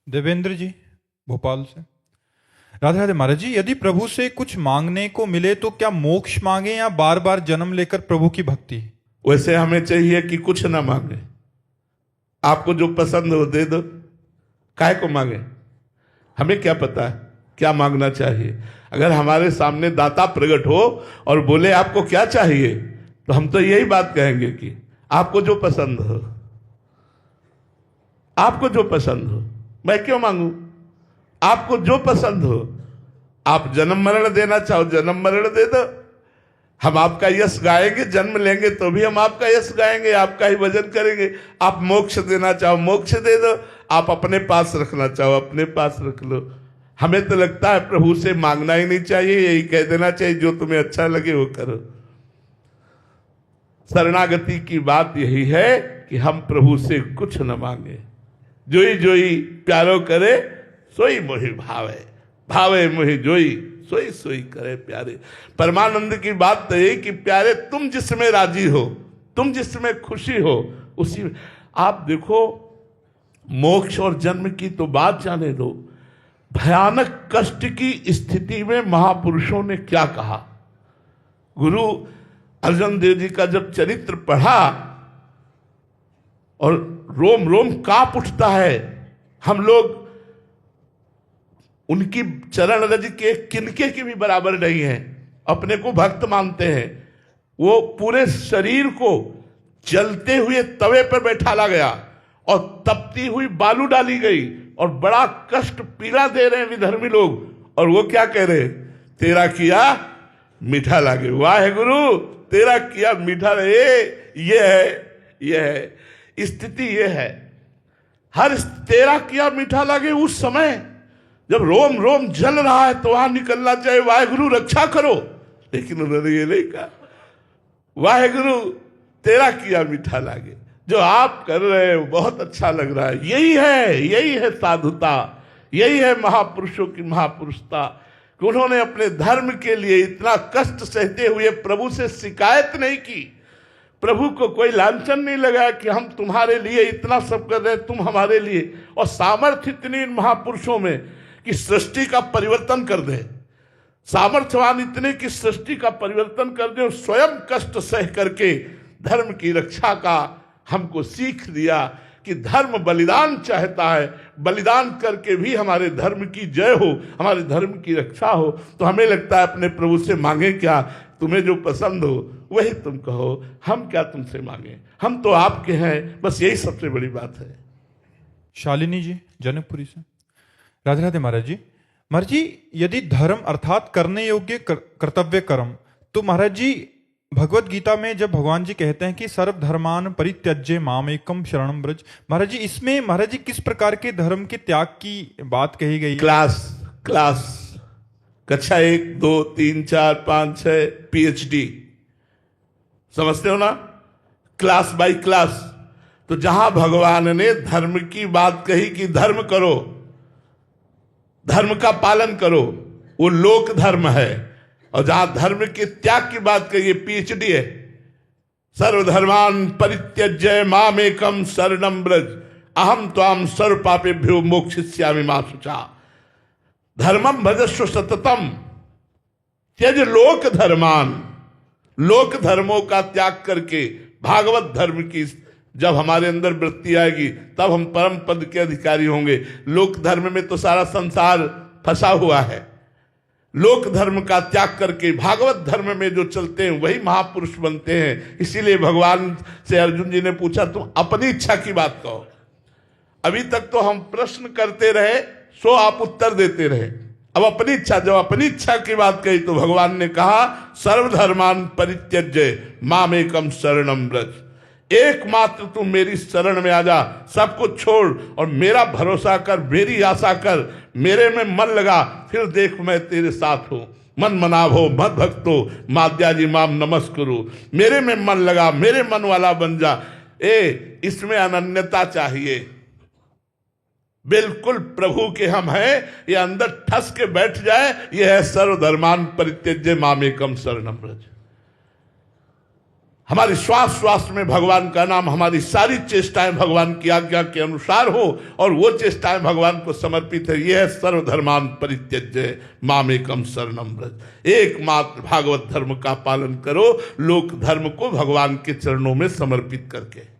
देवेंद्र जी भोपाल से। राधे राधे महाराज जी, यदि प्रभु से कुछ मांगने को मिले तो क्या मोक्ष मांगे या बार बार जन्म लेकर प्रभु की भक्ति? वैसे हमें चाहिए कि कुछ ना मांगे, आपको जो पसंद हो दे दो, काहे को मांगे? हमें क्या पता है क्या मांगना चाहिए? अगर हमारे सामने दाता प्रकट हो और बोले आपको क्या चाहिए, तो हम तो यही बात कहेंगे कि आपको जो पसंद हो, आपको जो पसंद हो, मैं क्यों मांगू? आपको जो पसंद हो, आप जन्म मरण देना चाहो जन्म मरण दे दो, हम आपका यश गाएंगे, जन्म लेंगे तो भी हम आपका यश गाएंगे, आपका ही भजन करेंगे। आप मोक्ष देना चाहो मोक्ष दे दो, आप अपने पास रखना चाहो अपने पास रख लो। हमें तो लगता है प्रभु से मांगना ही नहीं चाहिए, यही कह देना चाहिए जो तुम्हें अच्छा लगे वो करो। शरणागति की बात यही है कि हम प्रभु से कुछ न मांगे। जोई जोई प्यारो करे सोई मोहि भावे, भावे मोहि जोई सोई सोई करे प्यारे। परमानंद की बात तो यही कि प्यारे तुम जिसमें राजी हो, तुम जिसमें खुशी हो उसी में। आप देखो, मोक्ष और जन्म की तो बात जाने दो, भयानक कष्ट की स्थिति में महापुरुषों ने क्या कहा। गुरु अर्जन देव जी का जब चरित्र पढ़ा और रोम रोम कांप उठता है। हम लोग उनकी चरण रज के किनके की भी बराबर नहीं है, अपने को भक्त मानते हैं। वो पूरे शरीर को जलते हुए तवे पर बैठाला गया और तपती हुई बालू डाली गई और बड़ा कष्ट पीड़ा दे रहे हैं विधर्मी लोग, और वो क्या कह रहे? तेरा किया मीठा लागे। वाह गुरु, तेरा किया मीठा लगे। ये है स्थिति, ये है हर तेरा किया मीठा लागे। उस समय जब रोम रोम जल रहा है तो वहां निकलना चाहिए वाहे गुरु रक्षा करो, लेकिन उन्होंने ये नहीं कहा वाहे गुरु तेरा किया मीठा लागे। जो आप कर रहे हो बहुत अच्छा लग रहा है। यही है साधुता, यही है महापुरुषों की महापुरुषता कि उन्होंने अपने धर्म के लिए इतना कष्ट सहते हुए प्रभु से शिकायत नहीं की। प्रभु को कोई लांछन नहीं लगा कि हम तुम्हारे लिए इतना सब कर रहे हैं, तुम हमारे लिए। और सामर्थ्य इतनी इन महापुरुषों में कि सृष्टि का परिवर्तन कर दे, सामर्थ्यवान इतने कि सृष्टि का परिवर्तन कर दे, और स्वयं कष्ट सह करके धर्म की रक्षा का हमको सीख दिया कि धर्म बलिदान चाहता है, बलिदान करके भी हमारे धर्म की जय हो, हमारे धर्म की रक्षा हो। तो हमें लगता है अपने प्रभु से मांगे क्या? तुम्हें जो पसंद हो वही तुम कहो, हम क्या तुमसे मांगे, हम तो आपके हैं, बस यही सबसे बड़ी बात है। शालिनी जी जनकपुरी से। राधे राधे महाराज जी। महाराज जी, यदि धर्म अर्थात करने योग्य कर्तव्य कर्म, तो महाराज जी भगवत गीता में जब भगवान जी कहते हैं कि सर्व धर्मान परित्यज्य माम एकम शरणम ब्रज, महाराज जी इसमें महाराज जी किस प्रकार के धर्म के त्याग की बात कही गई? क्लास कक्षा 1 2 3 4 5 6 PhD, समझते हो ना? Class by class. तो जहां भगवान ने धर्म की बात कही कि धर्म करो, धर्म का पालन करो, वो लोक धर्म है। और जहां धर्म के त्याग की बात कही, PhD है। सर्वधर्मान परित्यज्य मामेकम शरणम ब्रज अहम त्वाम सर्व पापेभ्यो मोक्षयिष्यामि मा शुचा। धर्मम भजस्व सततम त्यज लोक धर्मान। लोक धर्मों का त्याग करके भागवत धर्म की जब हमारे अंदर वृत्ति आएगी तब हम परम पद के अधिकारी होंगे। लोक धर्म में तो सारा संसार फंसा हुआ है। लोक धर्म का त्याग करके भागवत धर्म में जो चलते हैं वही महापुरुष बनते हैं। इसीलिए भगवान से अर्जुन जी ने पूछा तुम अपनी इच्छा की बात कहो। अभी तक तो हम प्रश्न करते रहे, सो आप उत्तर देते रहे। अब अपनी इच्छा, जब अपनी इच्छा की बात कही तो भगवान ने कहा सर्वधर्मान परित्यज्य मामेकम शरणम ब्रज। एकमात्र तुम मेरी शरण में आ जा, सब कुछ छोड़ और मेरा भरोसा कर, मेरी आशा कर, मेरे में मन लगा, फिर देख मैं तेरे साथ हूं। मन मनाभो मद भक्तो माद्याजी माम नमस्कुरु। मेरे में मन लगा, मेरे मन वाला बन जा। इसमें अनन्यता चाहिए। बिल्कुल प्रभु के हम हैं, ये अंदर ठस के बैठ जाए, ये है सर्वधर्मान परित्यज्य मामेकम शरणम ब्रज। हमारी श्वास में भगवान का नाम, हमारी सारी चेष्टाएं भगवान की आज्ञा के अनुसार हो और वो चेष्टाएं भगवान को समर्पित है। यह सर्वधर्मान परित्यज्य मामेकम शरणम व्रज। एकमात्र भागवत धर्म का पालन करो, लोक धर्म को भगवान के चरणों में समर्पित करके।